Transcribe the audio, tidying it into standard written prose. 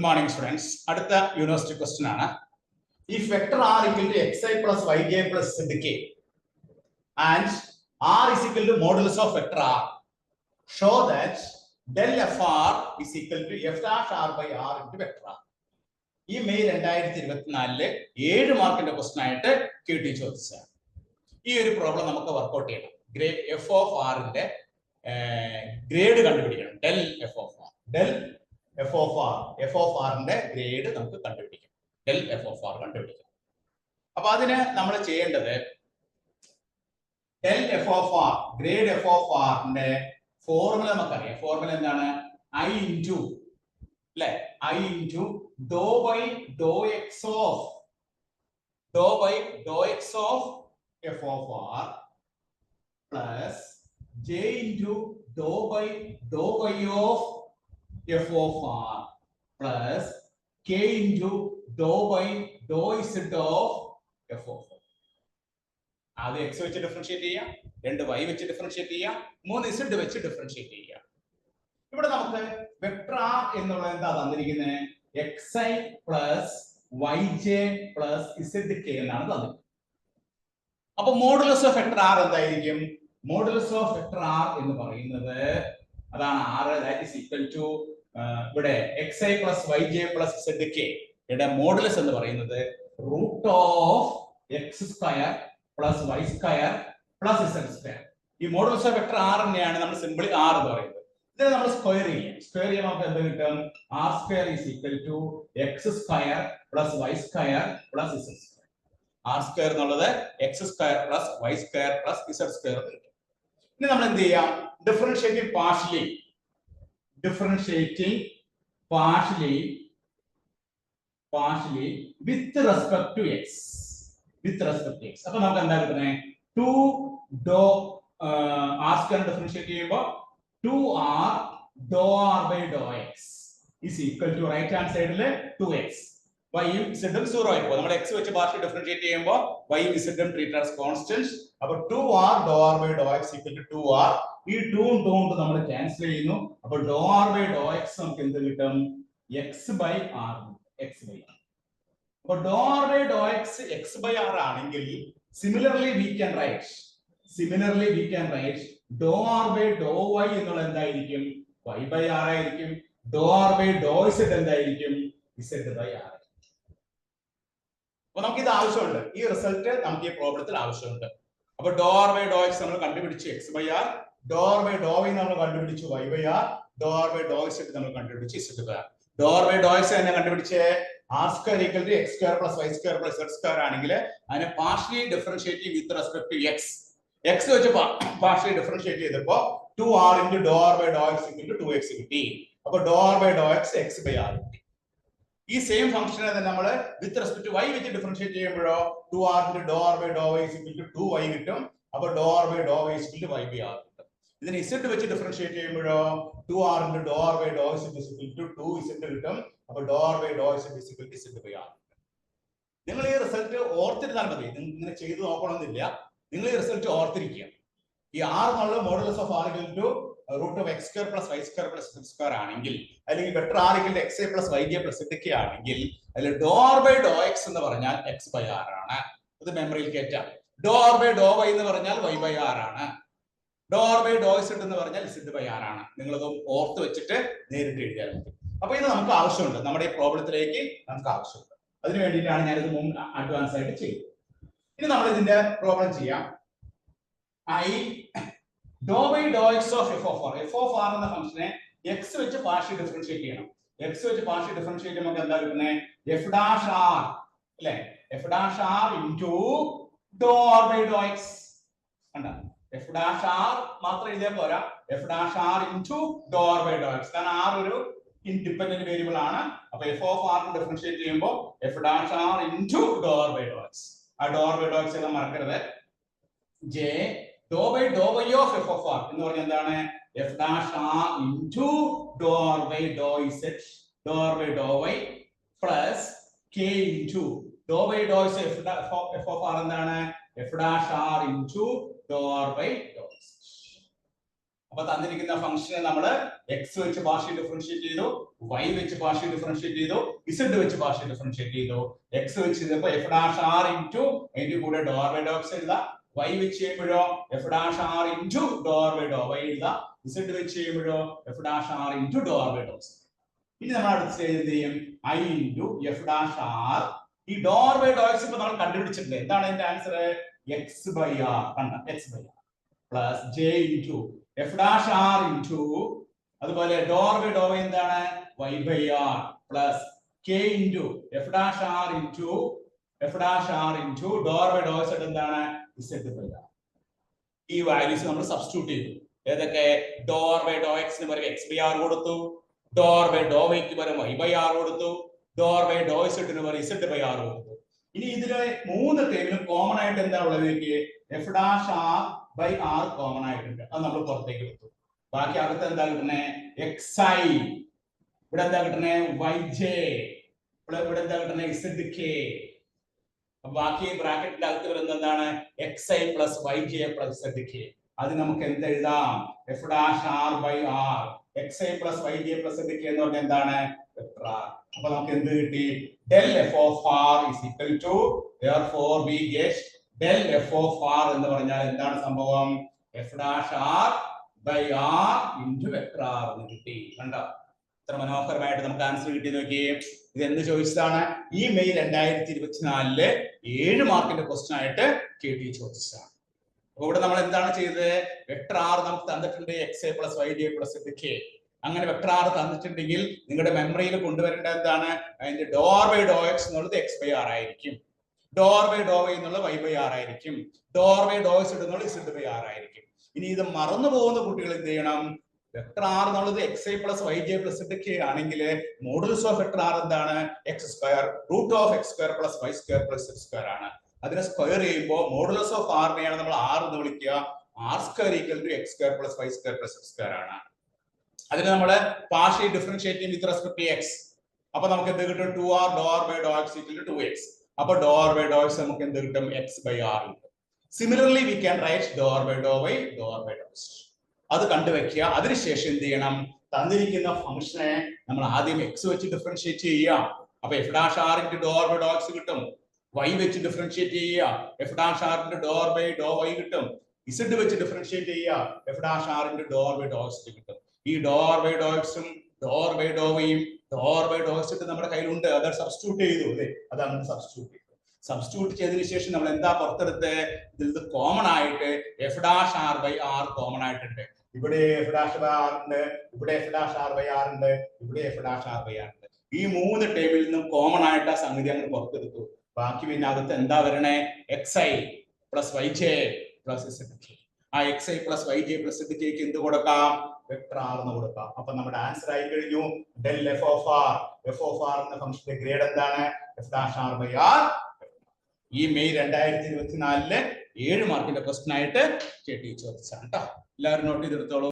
morning, students. അടുത്ത university question ആണ്. If vector r equal to xi plus yj plus zk and r is equal to modulus of vector r, show that del fr is equal to f dash r by r into vector r. ഈ May 2024 7 മാർക്കിന്റെ question ആയിട്ട് QT ചോദിച്ചതാണ്. ഈ ഒരു problem നമുക്ക് workout ചെയ്യണം. Grade f of r ന്റെ grade കണ്ടുപിടിക്കണം. del f of r. del f of r ന്റെ ഗ്രേഡ് നമുക്ക് കണ്ടുപിടിക്കാം. del f of r കണ്ടുപിടിക്കാം. അപ്പോൾ അതിനെ നമ്മൾ ചെയ്യേണ്ടത് del f of r grade f of r ന്റെ ഫോർമുല നമുക്കറിയാം. ഫോർമുല എന്താണ്? I into അല്ലേ? I into dou by dou x of f of r plus j into dou by dou y of f of r plus k into dou by dou z of f of r. അത് x വെച്ച് differentiate ചെയ്യാം, 2 y വെച്ച് differentiate ചെയ്യാം, 3 z വെച്ച് differentiate ചെയ്യാം. ഇവിടെ നമുക്ക് vector r എന്നുള്ളത് എന്താ തന്നിരിക്കുന്നത്? xi plus yj plus zk എന്നാണ് തന്നിരിക്കുന്നത്. അപ്പൊ മോഡുലസ് ഓഫ് വെക്ടർ r എന്തായിരിക്കും? മോഡുലസ് ഓഫ് വെക്ടർ r എന്ന് പറയുന്നത് അതാണ് r that is equal to ഇവിടെ xi plus yj plus zk യുടെ മോഡുലസ് എന്ന് പറയുന്നത് root of x square plus y square plus z square. ഈ മോഡുലസ് ഓഫ് വെക്ടർ r തന്നെയാണ് നമ്മൾ സിംപിളി r എന്ന് പറയുന്നത്. ഇതിനെ നമ്മൾ സ്ക്വയർ ചെയ്യാം. സ്ക്വയർ ചെയ്യുമ്പോൾ നമുക്ക് എന്ത് കിട്ടും? r square is equal to x square plus y square plus z square. r square എന്നുള്ളത് x square plus y square plus z square കിട്ടും. ഇനി നമ്മൾ എന്ത് ചെയ്യാം? Differentiating partially with respect to x. അപ്പോൾ നമുക്ക് എന്താ കിട്ടുന്നത്? 2 dou r square ഡിഫറൻഷിയേറ്റ് ചെയ്യുമ്പോൾ 2r dou r by dou x is equal to right hand side 2x. y ഉം z ഉം 0 ആയിപ്പോ നമ്മൾ x വെച്ച് പാർഷ്യൽ ഡിഫറൻഷിയേറ്റ് ചെയ്യുമ്പോൾ y ഉം z ഉം ട്രീറ്റഡ് ആസ് കോൺസ്റ്റന്റ്സ്. അപ്പോൾ 2r dou r by dou x equal to 2r. ഈ 2 ഉം 2 ഉം നമ്മൾ ക്യാൻസൽ ചെയ്യുന്നു. അപ്പോൾ dou r by dou x നമുക്ക് എന്ത് കിട്ടും? x by r. അപ്പോൾ dou r by dou x by r ആണെങ്കിൽ similarly we can write dou r by dou y എന്നുള്ളത് എന്തായിരിക്കും? y by r ആയിരിക്കും. dou r by dou z എന്തായിരിക്കും? z by r. അപ്പോൾ നമുക്ക് ഇത് ആവശ്യമുണ്ട്. ഈ റിസൾട്ട് നമുക്ക് ഈ പ്രോബ്ലത്തിൽ ആവശ്യമുണ്ട്. അപ്പോൾ dou r by dou x നമ്മൾ കണ്ടുപിടിച്ചു x by r, dou r by dou y നമ്മൾ കണ്ടുപിടിച്ചു y by r, dou r by dou z നമ്മൾ കണ്ടുപിടിച്ചു z by r. dou r by dou x തന്നെ കണ്ടുപിടിച്ചേ r square equal to x square plus y square plus z square ആണെങ്കിൽ അതിനെ partially differentiate with respect to x വെച്ച് partially differentiate ചെയ്തപ്പോൾ 2r into dou r by dou x equal to 2x കിട്ടി. അപ്പോൾ dou r by dou x x by r കിട്ടി. ഈ same ഫംഗ്ഷനെ തന്നെ നമ്മൾ വിത്ത് റെസ്പെക്ട് ടു y വെച്ച് ഡിഫറൻഷിയേറ്റ് ചെയ്യുമ്പോഴോ 2r into dou r by dou y is equal to 2y കിട്ടും. അപ്പോൾ dou r by dou y is equal to y by r കിട്ടും. ഇതിനെ z വെച്ച് ഡിഫറൻഷിയേറ്റ് ചെയ്യുമ്പോഴോ 2r into dou r by dou z is equal to 2z കിട്ടും. അപ്പോൾ dou r by dou z is equal to z by r. നിങ്ങൾ ഈ result ഓർത്തിരുന്നാൽ മതി. നിങ്ങൾ ഇങ്ങനെ ചെയ്തു നോക്കണമെന്നില്ല. നിങ്ങൾ ഈ റിസൾട്ട് ഓർത്തിരിക്കുക. ഈ r എന്നുള്ള modulus of r equal to root of x square plus y square plus z square ആണെങ്കിൽ, അല്ലെങ്കിൽ vector r equal to xi plus yj plus zk ആണെങ്കിൽ അതിൽ dou r by dou x എന്ന് പറഞ്ഞാൽ x by r ആണ്. ഇത് മെമ്മറിയിൽ കയറ്റാം. dou r by dou y എന്ന് പറഞ്ഞാൽ y by r ആണ്. dou r by dou z എന്ന് പറഞ്ഞാൽ z by r ആണ്. നിങ്ങളത് ഓർത്ത് വെച്ചിട്ട് നേരിട്ട് എഴുതിയാൽ മതി. അപ്പോൾ ഇത് നമുക്ക് ആവശ്യമുണ്ട്. നമ്മുടെ ഈ പ്രോബ്ലത്തിലേക്ക് നമുക്ക് ആവശ്യമുണ്ട്. അതിനു വേണ്ടിയിട്ടാണ് ഞാനിത് മുമ്പ് അഡ്വാൻസ് ആയിട്ട് ചെയ്തത്. ഇനി നമ്മൾ ഇതിന്റെ പ്രോബ്ലം ചെയ്യാം. I dou by dou x of f of r എന്ന ഫംഗ്ഷനെ x വെച്ച് പാർഷ്യൽ ഡിഫറൻഷിയേറ്റ് ചെയ്യണം. x വെച്ച് പാർഷ്യൽ ഡിഫറൻഷിയേറ്റ് ചെയ്യുമ്പോൾ എന്താ കിട്ടുന്നത്? f dash r അല്ലേ? f dash r into dou r by dou x. കണ്ടോ? f dash r മാത്രം എഴുതിയാൽ പോരാ. f dash r into dou r by dou x. കാരണം r ഒരു ഇൻഡിപെൻഡന്റ് വേരിയബിൾ ആണ്. അപ്പോൾ f of r ഡിഫറൻഷിയേറ്റ് ചെയ്യുമ്പോൾ f dash r into dou r by dou x. ആ dou r by dou x എല്ലാം മറക്കരുത്. j dou by dou y of f of r എന്ന് പറഞ്ഞാൽ എന്താണ്? f dash r into dou r by dou z dou r by dou y plus k into dou by dou z f of r എന്താണ്? f dash r into dou r by dou z. അപ്പൊ തന്നിരിക്കുന്ന ഫംഗ്ഷനെ നമ്മൾ X വെച്ച് partial differentiate ചെയ്തു, Y വെച്ച് partial differentiate ചെയ്തു, Z വെച്ച് പാർഷ്യൽ ഡിഫറൻഷിയേറ്റ് ചെയ്തു. എക്സ് വെച്ച് ചെയ്തപ്പോ എഫ് ഡാഷ് ആർ ഇൻറ്റു അതിന്റെ കൂടെ ഡോർ ബൈ ഡോക്സ് എഴുതാം. വൈ വെച്ച് ചെയ്യുമ്പോഴോ F dash R into door by Dr Y എഴുതാം. ഇസഡ് വെച്ച് ചെയ്യുമ്പോഴോ F dash R into door by doe x. ഇനി നമ്മൾ അടുത്ത സ്റ്റേജ് എന്ത് ചെയ്യും? I into F dash R. ഈ ഡോർ ബൈ ഡോക്സ് ഇപ്പൊ നമ്മൾ കണ്ടുപിടിച്ചിട്ടുണ്ട്. എന്താണ് അതിന്റെ ആൻസർ? X by R. കണ്ട X by R plus J into F dash R into അതുപോലെ ഡോർ ബൈ ഡോ എന്താണ്? Y by R plus K into F dash R into door by ഡോ സെഡ് എന്താണ്? Z by R. ഈ values നമ്മൾ substitute ചെയ്തു. ഏതൊക്കെ? ഡോർ ബൈ ഡോ എക്സിന് പകരം എക്സ് ബൈ ആർ കൊടുത്തു, ഡോർ ബൈ ഡോ വൈക്ക് പകരം വൈ ബൈ ആർ കൊടുത്തു, ഡോർ ബൈ ഡോ ഇസഡിന് പകരം ഇസഡ് ബൈ ആർ കൊടുത്തു. ഇനി ഇതിലെ മൂന്ന് ടേമിലും കോമൺ ആയിട്ട് എന്താ ഉള്ളത്? F dash R by R common ആയിട്ടുണ്ട്. അത് നമ്മൾ പുറത്തേക്ക് എടുത്തു. ബാക്കി അകത്ത് എന്താ കിട്ടണേ? X I. ഇവിടെ എന്താ കിട്ടണേ? Y J. ഇവിടെ എന്താ കിട്ടണേ? Z K. ബാക്കി ബ്രാക്കറ്റിന്റെ അകത്ത് വരുന്നത് എന്താണ്? X I plus Y J plus Z K. അത് നമുക്ക് എന്ത് എഴുതാം? F dash R by R X I plus Y J plus Z K എന്ന് പറഞ്ഞാൽ എന്താണ്? Vector R. അപ്പൊ നമുക്ക് എന്ത് കിട്ടി? del f of r is equal to, therefore we get del f of r എന്ന് പറഞ്ഞാൽ എന്താണ് സംഭവം? f dash r by r into vector r എന്ന് കിട്ടി. കണ്ടോ? ഇത്ര മനോഹരമായിട്ട് നമുക്ക് ആൻസർ കിട്ടി. നോക്കിയേ, ഇത് എന്ത് ചോദിച്ചതാണ്? ഈ മെയ് 2024 7 മാർക്കിന്റെ ക്വസ്റ്റ്യൻ ആയിട്ട് KT ചോദിച്ചതാണ്. അപ്പൊ ഇവിടെ നമ്മൾ എന്താണ് ചെയ്തത്? വെക്ടർ ആർ നമുക്ക് തന്നിട്ടുണ്ട്, X A plus Y D plus Z K. അങ്ങനെ വെക്ടർ ആർ തന്നിട്ടുണ്ടെങ്കിൽ നിങ്ങളുടെ മെമ്മറിയിൽ കൊണ്ടുവരേണ്ട എന്താണ്? അതിന്റെ ഡോർ ബൈ ഡോ എക്സ് എന്നുള്ളത് എക്സ് ബൈ ആർ ആയിരിക്കും, ഡോർ ബൈ ഡോ വൈ എന്നുള്ളത് വൈ ബൈ ആർ ആയിരിക്കും, ഡോർ ബൈ ഡോ ഇസഡ് എന്നുള്ളത് ഇസഡ് ബൈ ആർ ആയിരിക്കും. ഇനി ഇത് മറന്നു പോകുന്ന കുട്ടികൾ എന്ത് ചെയ്യണം? വെക്ടർ ആർ എന്നുള്ളത് X I plus Y J plus Z K ആണെങ്കിൽ മോഡുലസ് ഓഫ് വെക്ടർ ആർ എന്താണ്? X square root of X square plus Y square plus Z square ആണ്. അതിനെ സ്ക്വയർ ചെയ്യുമ്പോൾ മോഡുലസ് ഓഫ് ആറിനെയാണ് നമ്മൾ ആർ എന്ന് വിളിക്കുക. R square equal to X square plus Y square plus Z square ആണ്. അതിന് നമ്മൾ പാർഷ്യൽ ഡിഫറൻഷിയേറ്റ് ചെയ്യും വിത്ത് റെസ്പെക്ട് ടു എക്സ്. അപ്പൊ നമുക്ക് എന്ത് കിട്ടും? 2r doe r by Dr X equal to 2x. അപ്പൊ ഡോർ ബൈ ഡോ എക്സ് നമുക്ക് എന്ത് കിട്ടും? എക്സ് ബൈ ആർ കിട്ടും. Similarly we can write doe r by Dr Y doe r by Dr X. അത് കണ്ടുവെക്കുക. അതിനുശേഷം എന്ത് ചെയ്യണം? തന്നിരിക്കുന്ന ഫംഗ്ഷനെ നമ്മൾ ആദ്യം എക്സ് വെച്ച് ഡിഫറൻഷിയേറ്റ് ചെയ്യുക. അപ്പൊ F dash R into door by Dr X കിട്ടും. വൈ വെച്ച് ഡിഫറൻഷിയേറ്റ് ചെയ്യുക, F dash R into door by Dr Y കിട്ടും. ഇസഡ് വെച്ച് ഡിഫറൻഷിയേറ്റ് ചെയ്യുക, F dash R into door by Dr X കിട്ടും. ഈ ഡോർ ബൈ ഡോ എക്സും ഡോർ ബൈ ഡോ വൈയും ഡോർ ബൈ ഡോ എക്സ് നമ്മുടെ കയ്യിലുണ്ട്. അത് സബ്സ്റ്റിറ്റ്യൂട്ട് ചെയ്തു അല്ലേ? അതാണ് സബ്സ്റ്റിറ്റ്യൂട്ട് ചെയ്തു. സബ്സ്റ്റിറ്റ്യൂട്ട് ചെയ്തതിനു ശേഷം നമ്മൾ എന്താ പുറത്തെടുത്ത്? ഇതിൽ കോമൺ ആയിട്ട് F dash R by R common ആയിട്ടുണ്ട്. ഇവിടെ എഫ് ഡാഷ് ബൈ ആർ ഉണ്ട്, ഇവിടെ F dash R by R ഉണ്ട്, ഇവിടെ F dash R by R ഉണ്ട്. ഈ മൂന്ന് ടേമിൽ നിന്നും കോമൺ ആയിട്ട് ആ സംഗതി അങ്ങനെ പുറത്തെടുത്തു. ബാക്കി പിന്നെ അകത്ത് എന്താ വരണേ? X I plus Y J plus Z K. ആ X I plus Y J plus Z കെക്ക് എന്ത് കൊടുക്കാം? വെക്ടർ ആർ എന്ന് കൊടുക്കാം. അപ്പൊ നമ്മുടെ ആൻസർ ആയി കഴിഞ്ഞു del F of R. F of R എന്ന ഫംഗ്ഷന്റെ ഗ്രേഡ് എന്താണ്? F dash R by R. ഈ മെയ് 2024 7 മാർക്കിന്റെ ക്വസ്റ്റ്യൻ ആയിട്ട് KT ചോദിച്ചാണ് കേട്ടോ. എല്ലാവരും നോട്ട് ചെയ്തെടുത്തോളൂ.